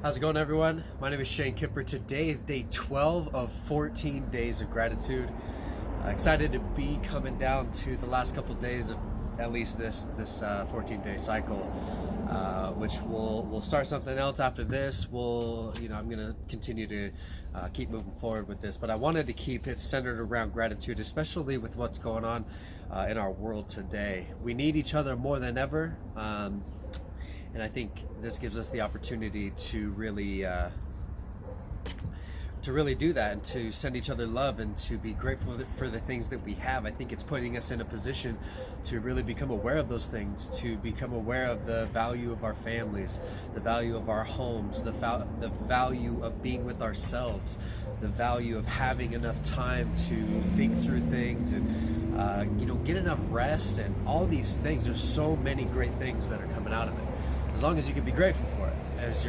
How's it going, everyone? My name is Shane Kipper. Today is day 12 of 14 days of gratitude. Excited to be coming down to the last couple of days of at least this 14-day cycle, which we'll start something else after this. I'm going to continue to keep moving forward with this, but I wanted to keep it centered around gratitude, especially with what's going on in our world today. We need each other more than ever. And I think this gives us the opportunity to really do that, and to send each other love, and to be grateful for the things that we have. I think it's putting us in a position to really become aware of those things, to become aware of the value of our families, the value of our homes, the value of being with ourselves, the value of having enough time to think through things, and get enough rest, and all these things. There's so many great things that are coming out of it, as long as you can be grateful for it, if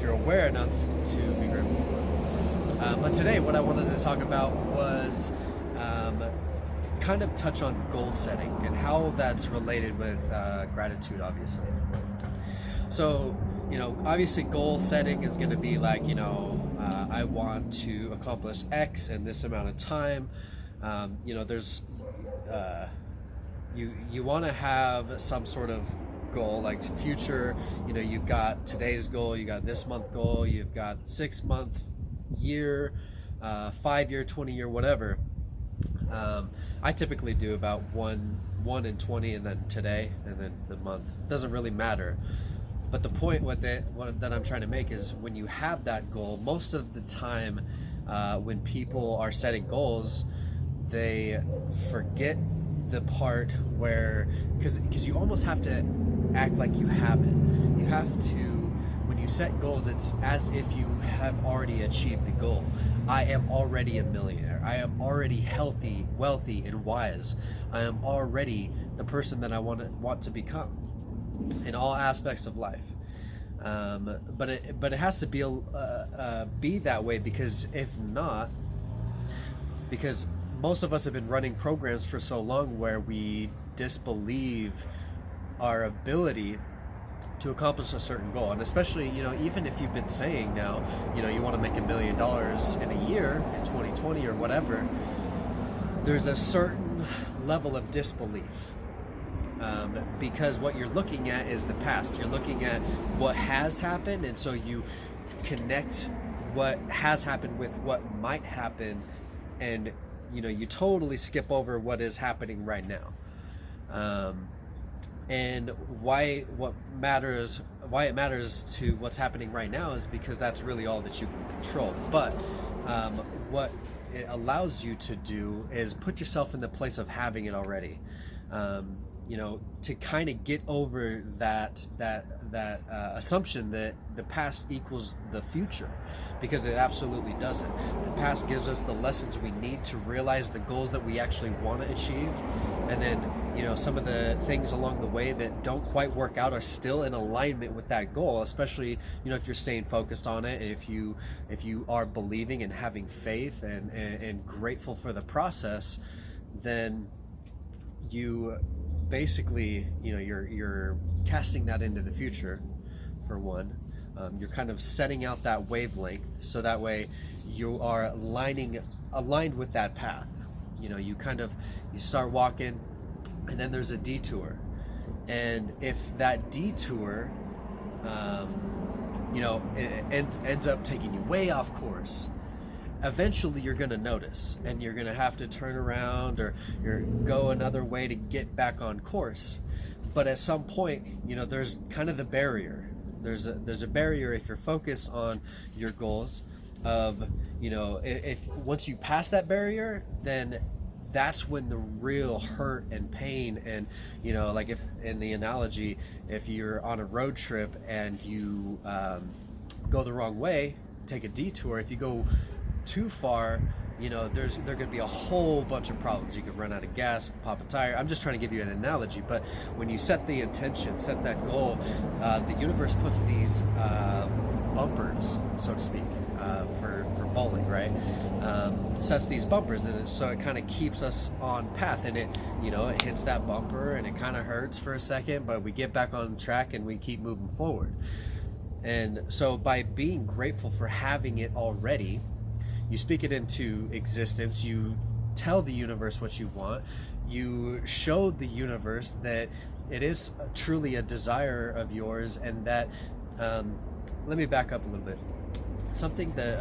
you're aware enough to be grateful for it. But today, what I wanted to talk about was kind of touch on goal setting and how that's related with gratitude, obviously. So, obviously goal setting is going to be like, I want to accomplish X in this amount of time. There's you want to have some sort of goal, like future. You've got today's goal, you got this month goal, you've got 6 month, year, 5 year, 20 year, whatever. I typically do about one in 20, and then today, and then the month. Doesn't really matter. But the point that I'm trying to make is, when you have that goal, most of the time when people are setting goals, they forget the part where, because you almost have to act like you have it. You have to, when you set goals, it's as if you have already achieved the goal. I am already a millionaire. I am already healthy, wealthy, and wise. I am already the person that I want to become in all aspects of life. But it has to be that way, because if not, because most of us have been running programs for so long where we disbelieve our ability to accomplish a certain goal. And especially, even if you've been saying now, you want to make $1 million in a year in 2020 or whatever, there's a certain level of disbelief. Because what you're looking at is the past. You're looking at what has happened, and so you connect what has happened with what might happen, and you totally skip over what is happening right now. And why it matters to what's happening right now is because that's really all that you can control. But what it allows you to do is put yourself in the place of having it already. To kind of get over that assumption that the past equals the future, because it absolutely doesn't. The past gives us the lessons we need to realize the goals that we actually want to achieve, and then some of the things along the way that don't quite work out are still in alignment with that goal, especially if you're staying focused on it, and if you are believing and having faith and grateful for the process, then you basically, you're casting that into the future, for one. You're kind of setting out that wavelength, so that way you are aligned with that path. You start walking, and then there's a detour. And if that detour, it ends up taking you way off course, eventually you're going to notice, and you're going to have to turn around or go another way to get back on course. But at some point, there's kind of the barrier. There's a barrier if you're focused on your goals of, if once you pass that barrier, then that's when the real hurt and pain, and like, if in the analogy, if you're on a road trip and you go the wrong way, take a detour, if you go too far, there's going to be a whole bunch of problems. You could run out of gas, pop a tire. I'm just trying to give you an analogy, but when you set the intention, set that goal, the universe puts these bumpers, so to speak, for falling, right? Sets these bumpers, and so it kind of keeps us on path, and it hits that bumper, and it kind of hurts for a second, but we get back on track and we keep moving forward. And so by being grateful for having it already, you speak it into existence, you tell the universe what you want, you show the universe that it is truly a desire of yours, and that, let me back up a little bit. Something that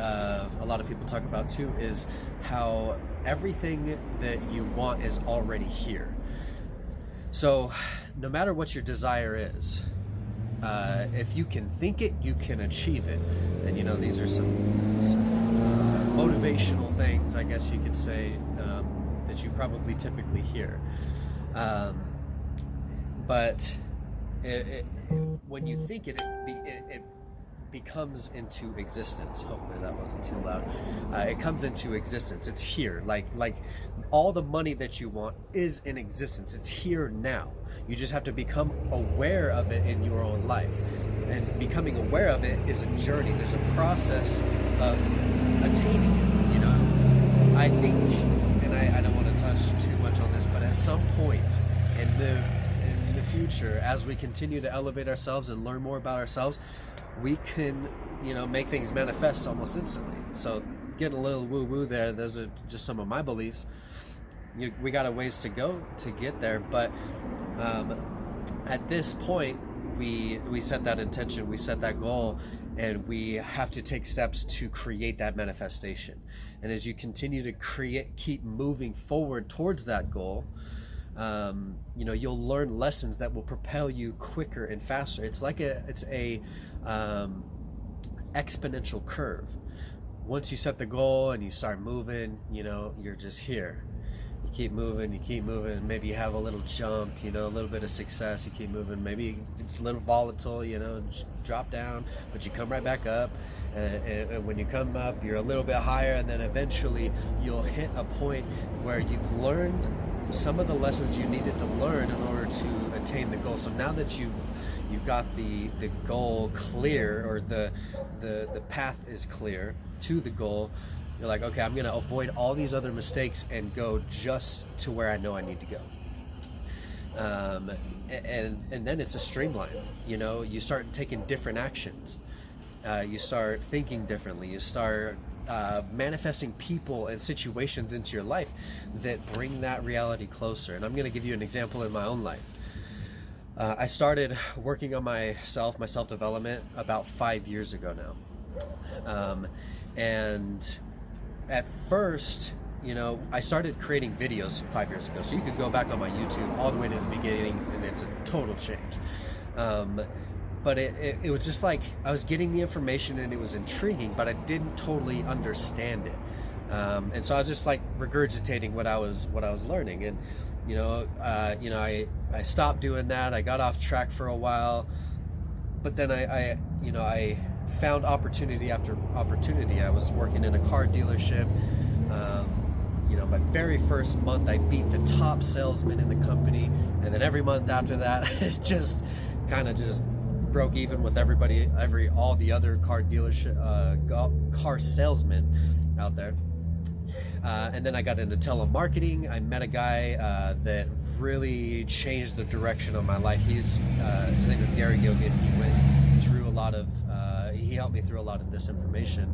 a lot of people talk about too is how everything that you want is already here. So no matter what your desire is, if you can think it, you can achieve it. And these are some motivational things, I guess you could say, that you probably typically hear. But when you think it, it becomes into existence. Hopefully that wasn't too loud. It comes into existence. It's here. Like all the money that you want is in existence. It's here now. You just have to become aware of it in your own life. And becoming aware of it is a journey. There's a process of attaining it. I think, and I don't want to touch too much on this, but at some point in the future, as we continue to elevate ourselves and learn more about ourselves, we can, make things manifest almost instantly. So getting a little woo-woo there, those are just some of my beliefs. We got a ways to go to get there, but at this point, we set that intention, we set that goal, and we have to take steps to create that manifestation. And as you continue to keep moving forward towards that goal, you'll learn lessons that will propel you quicker and faster. It's like it's a exponential curve. Once you set the goal and you start moving, you're just here. You keep moving, and maybe you have a little jump, a little bit of success. You keep moving, maybe it's a little volatile, drop down, but you come right back up. And when you come up, you're a little bit higher, and then eventually you'll hit a point where you've learned some of the lessons you needed to learn in order to attain the goal. So now that you've got the goal clear, or the path is clear to the goal, you're like, okay, I'm going to avoid all these other mistakes and go just to where I know I need to go. And then it's a streamline. You start taking different actions. You start thinking differently. You start manifesting people and situations into your life that bring that reality closer. And I'm going to give you an example in my own life. I started working on my self-development about 5 years ago now. And at first, I started creating videos 5 years ago. So you could go back on my YouTube all the way to the beginning, and it's a total change. But it was just like I was getting the information and it was intriguing, but I didn't totally understand it. And so I was just like regurgitating what I was learning. And I stopped doing that. I got off track for a while, but then I found opportunity after opportunity. I was working in a car dealership. My very first month, I beat the top salesman in the company, and then every month after that, it just kind of just broke even with all the other car dealership, car salesmen out there. And then I got into telemarketing. I met a guy that really changed the direction of my life. His name is Gary Gilgit. He went through he helped me through a lot of this information.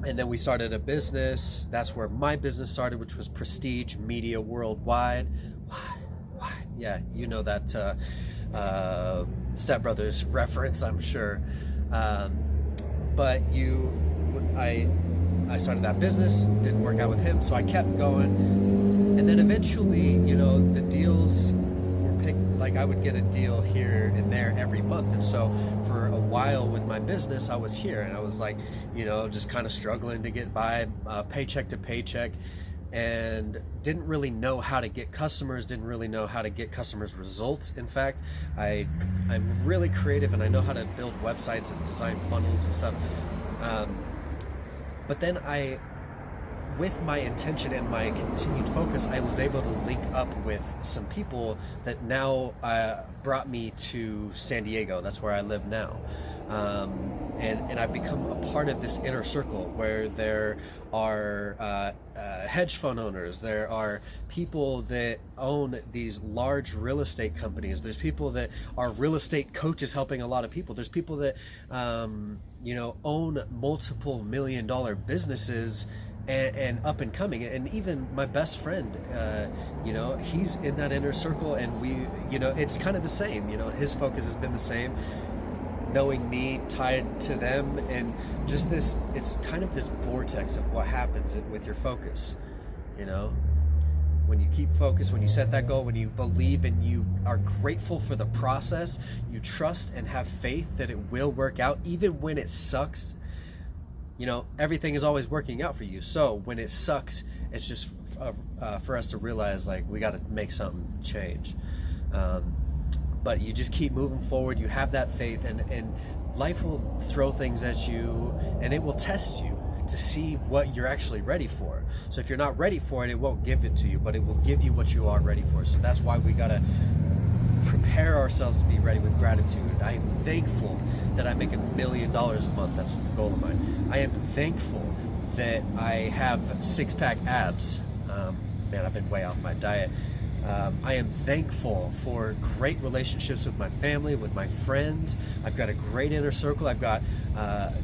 And then we started a business. That's where my business started, which was Prestige Media Worldwide. Why? Yeah, that Step Brothers reference, I'm sure. But I started that business, didn't work out with him, so I kept going. And then eventually, the deals were picked, like I would get a deal here and there every month. And so for a while with my business, I was here and I was like, just kind of struggling to get by, paycheck to paycheck, and didn't really know how to get customers, didn't really know how to get customers results. In fact, I'm really creative and I know how to build websites and design funnels and stuff. But then with my intention and my continued focus, I was able to link up with some people that now brought me to San Diego. That's where I live now. and I've become a part of this inner circle where there are hedge fund owners, there are people that own these large real estate companies, there's people that are real estate coaches helping a lot of people, there's people that you know, own multiple $1-million businesses and up and coming. And even my best friend, you know, he's in that inner circle, and we, you know, it's kind of the same, you know, his focus has been the same, knowing me tied to them, and just this, it's kind of this vortex of what happens with your focus, you know, when you keep focused, when you set that goal, when you believe and you are grateful for the process, you trust and have faith that it will work out even when it sucks. You know, everything is always working out for you. So when it sucks, it's just for us to realize, like, we got to make something change. But you just keep moving forward. You have that faith, and life will throw things at you, and it will test you to see what you're actually ready for. So if you're not ready for it, it won't give it to you, but it will give you what you are ready for. So that's why we got to prepare ourselves to be ready with gratitude. I am thankful that I make $1 million a month. That's a goal of mine. I am thankful that I have six-pack abs. Man, I've been way off my diet. I am thankful for great relationships with my family, with my friends. I've got a great inner circle. I've got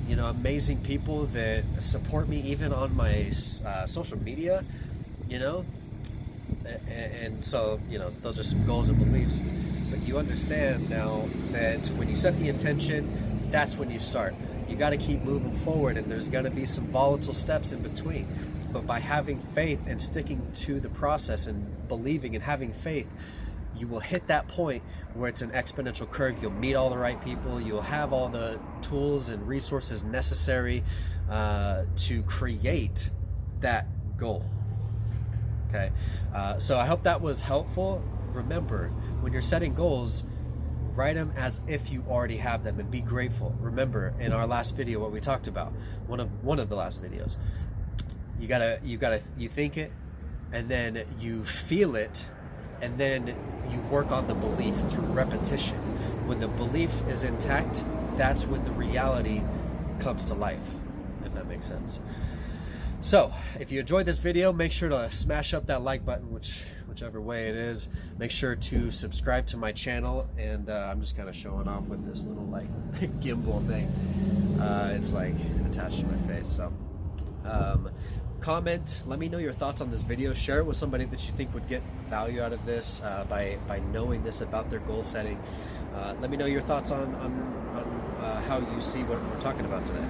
you know, amazing people that support me even on my social media, you know. And so, you know, those are some goals and beliefs. But you understand now that when you set the intention, that's when you start. You got to keep moving forward, and there's going to be some volatile steps in between. But by having faith and sticking to the process and believing and having faith, you will hit that point where it's an exponential curve. You'll meet all the right people. You'll have all the tools and resources necessary to create that goal. Okay, so I hope that was helpful. Remember, when you're setting goals, write them as if you already have them, and be grateful. Remember, in our last video, what we talked about, one of the last videos, you think it, and then you feel it, and then you work on the belief through repetition. When the belief is intact, that's when the reality comes to life, if that makes sense. So, if you enjoyed this video, make sure to smash up that like button, whichever way it is. Make sure to subscribe to my channel, and I'm just kind of showing off with this little, like, gimbal thing. It's like attached to my face. So, comment, let me know your thoughts on this video. Share it with somebody that you think would get value out of this by knowing this about their goal setting. Let me know your thoughts on how you see what we're talking about today.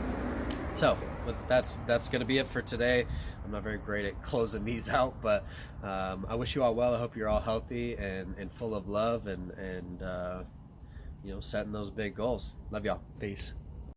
So, but that's going to be it for today. I'm not very great at closing these out, but I wish you all well. I hope you're all healthy and full of love, and you know, setting those big goals. Love y'all. Peace.